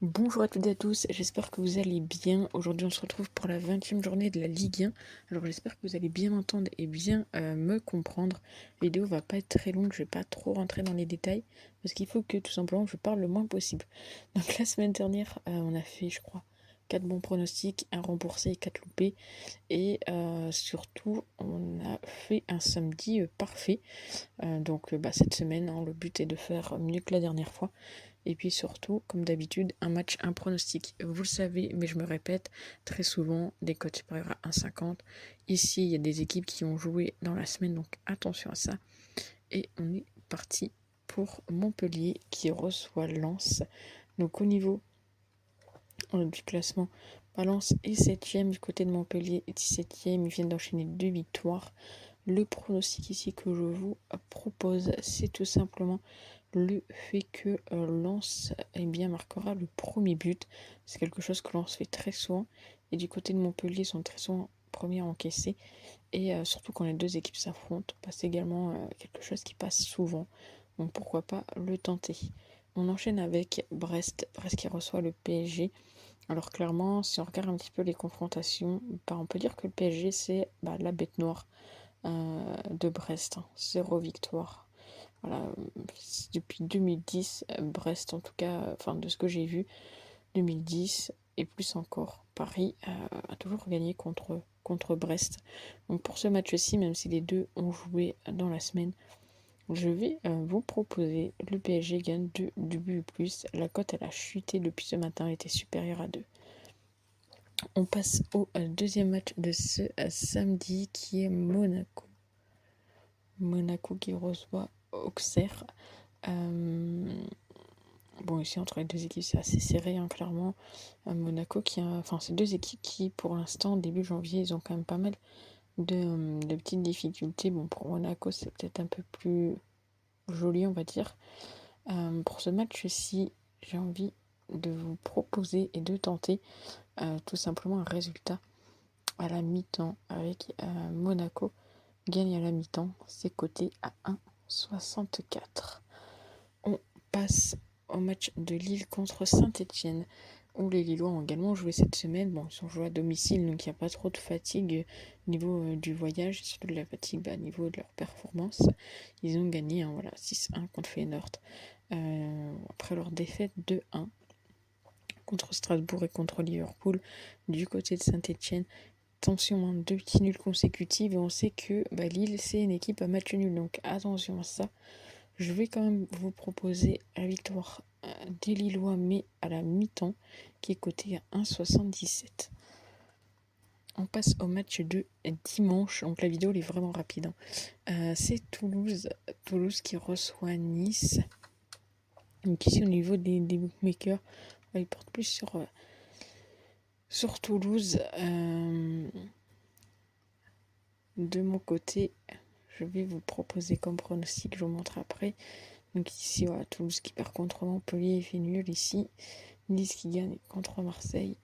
Bonjour à toutes et à tous, j'espère que vous allez bien. Aujourd'hui on se retrouve pour la 20e journée de la Ligue 1. Alors j'espère que vous allez bien m'entendre et bien me comprendre. La vidéo va pas être très longue, je vais pas trop rentrer dans les détails parce qu'il faut que tout simplement je parle le moins possible. Donc la semaine dernière on a fait je crois 4 bons pronostics, un remboursé et 4 loupés. Et surtout on a fait un samedi parfait. Donc cette semaine le but est de faire mieux que la dernière fois. Et puis surtout, comme d'habitude, un match, un pronostic. Vous le savez, mais je me répète, très souvent, des cotes supérieures à 1,50. Ici, il y a des équipes qui ont joué dans la semaine, donc attention à ça. Et on est parti pour Montpellier qui reçoit Lens. Donc au niveau du classement, Lens est 7ème du côté de Montpellier, est 17ème. Ils viennent d'enchaîner 2 victoires. Le pronostic ici que je vous propose, c'est tout simplement le fait que Lens marquera le premier but. C'est quelque chose que Lens fait très souvent. Et du côté de Montpellier, ils sont très souvent premiers à encaisser. Et surtout quand les deux équipes s'affrontent, c'est également quelque chose qui passe souvent. Donc pourquoi pas le tenter. On enchaîne avec Brest. Brest qui reçoit le PSG. Alors clairement, si on regarde un petit peu les confrontations, on peut dire que le PSG, c'est la bête noire de Brest. 0 victoire. Voilà, depuis 2010, Brest en tout cas, de ce que j'ai vu, 2010 et plus encore, Paris a toujours gagné contre Brest. Donc pour ce match-ci, même si les deux ont joué dans la semaine, je vais vous proposer le PSG gagne du but plus. La cote elle a chuté depuis ce matin, elle était supérieure à 2. On passe au deuxième match de ce samedi qui est Monaco. Monaco qui reçoit Auxerre. Ici entre les deux équipes c'est assez serré clairement. Monaco c'est deux équipes qui pour l'instant début janvier ils ont quand même pas mal de petites difficultés. Pour Monaco c'est peut-être un peu plus joli on va dire. Pour ce match-ci j'ai envie de vous proposer et de tenter tout simplement un résultat à la mi-temps avec Monaco gagne à la mi-temps, c'est coté à 1,64. On passe au match de Lille contre Saint-Etienne, où les Lillois ont également joué cette semaine. Ils sont joués à domicile, donc il n'y a pas trop de fatigue au niveau du voyage, et surtout de la fatigue au niveau de leur performance. Ils ont gagné 6-1 contre Feyenoord, après leur défaite 2-1 contre Strasbourg et contre Liverpool. Du côté de Saint-Etienne, attention, 2 petits nuls consécutifs et on sait que Lille c'est une équipe à match nul, donc attention à ça. Je vais quand même vous proposer la victoire des Lillois mais à la mi-temps qui est coté à 1,77. On passe au match de dimanche, donc la vidéo elle est vraiment rapide. C'est Toulouse qui reçoit Nice. Donc ici au niveau des bookmakers, ils portent plus sur Toulouse. De mon côté, je vais vous proposer comme pronostic, je vous montre après. Donc ici, Toulouse qui perd contre Montpellier, il fait nul ici. Nice qui gagne contre Marseille.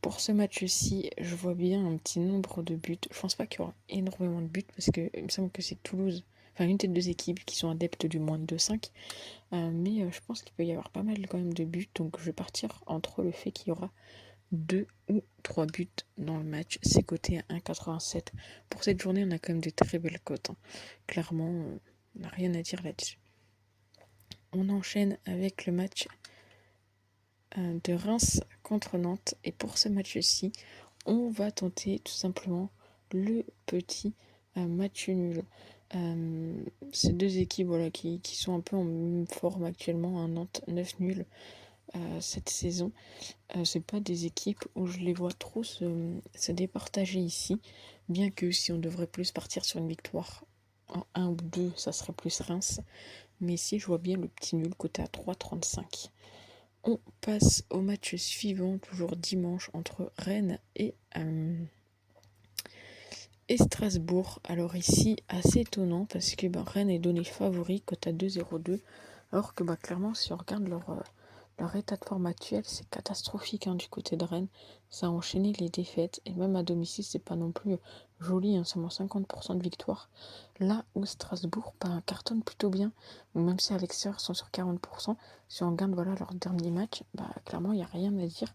Pour ce match-ci, je vois bien un petit nombre de buts. Je pense pas qu'il y aura énormément de buts parce que il me semble que c'est Toulouse, une des deux équipes qui sont adeptes du moins de 2-5. Mais je pense qu'il peut y avoir pas mal quand même de buts. Donc je vais partir entre le fait qu'il y aura 2 ou 3 buts dans le match. C'est coté à 1,87. Pour cette journée, on a quand même de très belles cotes. Clairement, on n'a rien à dire là-dessus. On enchaîne avec le match de Reims contre Nantes. Et pour ce match-ci, on va tenter tout simplement le petit match nul. Ces deux équipes qui sont un peu en forme actuellement. Nantes 9 nuls cette saison. C'est pas des équipes où je les vois trop se départager ici. Bien que si on devrait plus partir sur une victoire en 1 ou 2, ça serait plus Reims. Mais ici, je vois bien le petit nul côté à 3,35. On passe au match suivant, toujours dimanche, entre Rennes et Strasbourg. Alors ici, assez étonnant parce que Rennes est donné favori, cote à 2,02. Alors que clairement, si on regarde Leur état de forme actuel, c'est catastrophique du côté de Rennes. Ça a enchaîné les défaites. Et même à domicile, c'est pas non plus joli. Seulement 50% de victoire. Là où Strasbourg cartonne plutôt bien. Même si à l'extérieur, ils sont sur 40%. Si on regarde leur dernier match, clairement, il n'y a rien à dire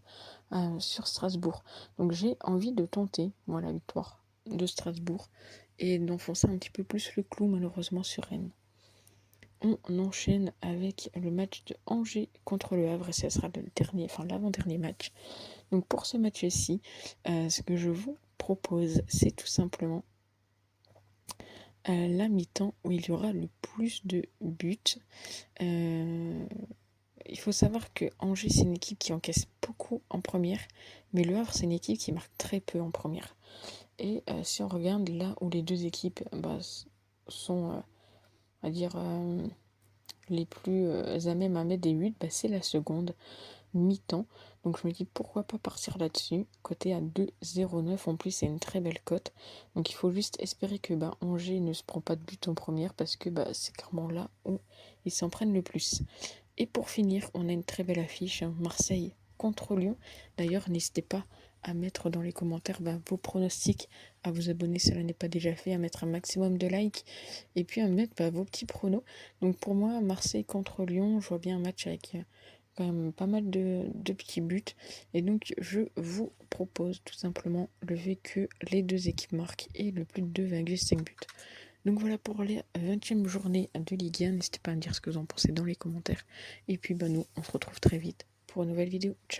sur Strasbourg. Donc j'ai envie de tenter, moi, la victoire de Strasbourg et d'enfoncer un petit peu plus le clou, malheureusement, sur Rennes. On enchaîne avec le match de Angers contre le Havre et ce sera l'avant-dernier match. Donc pour ce match-ci, ce que je vous propose, c'est tout simplement la mi-temps où il y aura le plus de buts. Il faut savoir que Angers, c'est une équipe qui encaisse beaucoup en première, mais le Havre, c'est une équipe qui marque très peu en première. Et si on regarde là où les deux équipes sont, on va dire, les plus à même à mettre des buts, c'est la seconde mi-temps. Donc je me dis pourquoi pas partir là-dessus. Côté à 2,09 en plus, c'est une très belle cote. Donc il faut juste espérer que Angers ne se prend pas de but en première parce que c'est clairement là où ils s'en prennent le plus. Et pour finir, on a une très belle affiche, Marseille contre Lyon. D'ailleurs, n'hésitez pas à mettre dans les commentaires vos pronostics, à vous abonner si cela n'est pas déjà fait, à mettre un maximum de likes et puis à mettre vos petits pronos. Donc pour moi, Marseille contre Lyon, je vois bien un match avec quand même pas mal de petits buts. Et donc je vous propose tout simplement le fait que les deux équipes marquent et le plus de 2,5 buts. Donc voilà pour les 20e journée de Ligue 1. N'hésitez pas à me dire ce que vous en pensez dans les commentaires. Et puis nous, on se retrouve très vite pour une nouvelle vidéo. Ciao.